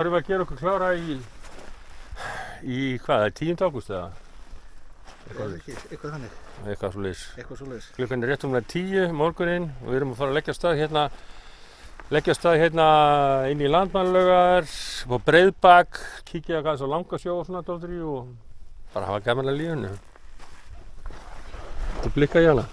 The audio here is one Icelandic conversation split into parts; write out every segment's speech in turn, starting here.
Það erum við að gera okkur klára í hvað, 10. ágúst eða? Eitthvað þannig. Eitthvað svoleiðis. Eitthvað svoleiðis. Klukkan er rétt rúmlega 10 morguninn og við erum að fara að leggja af stað hérna inn í Landmannalaugar, á Breiðbak, kíkja á Langasjó og svona dóttir í og bara hafa gaman að lífinu. Þetta blikka í hana.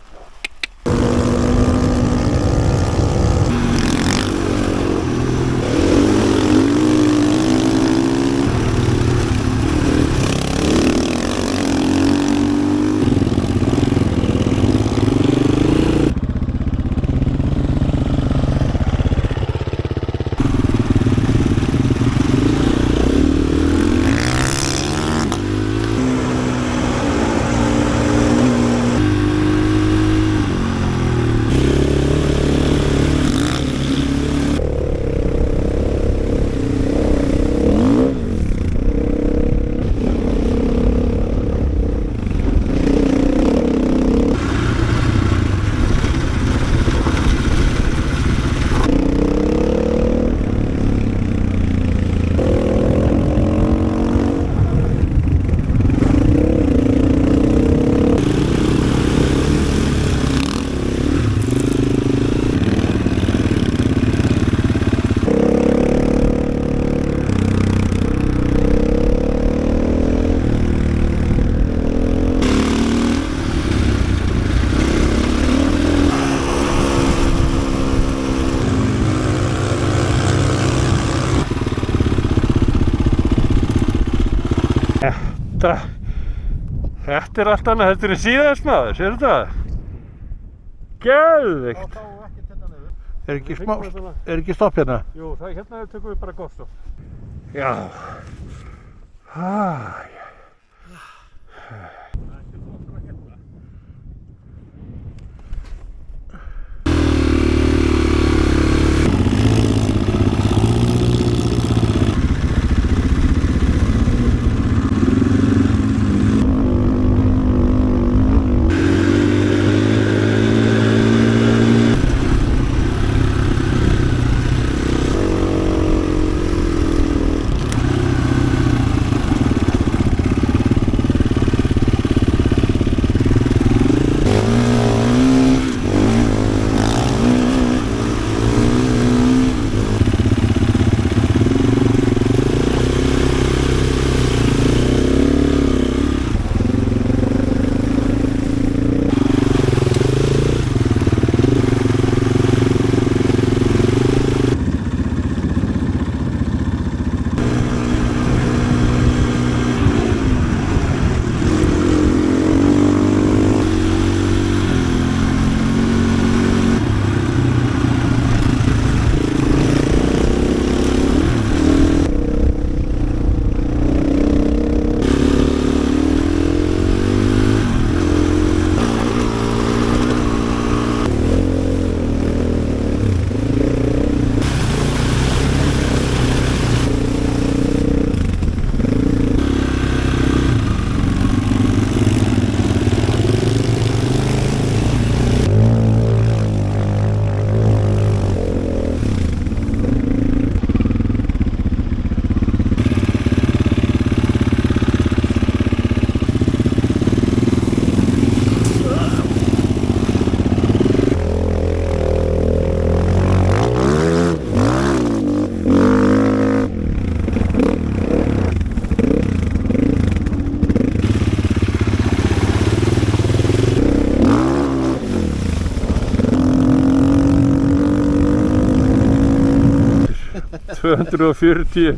Þetta er allt annað, þetta er síðast maður, sér þetta? Geðveikt! Þá ekki þetta nefnir. Er ekki stopp hérna? Jú, hérna tökum við bara gott stopp. Já. Það er ekki flottur að hérna. $241,8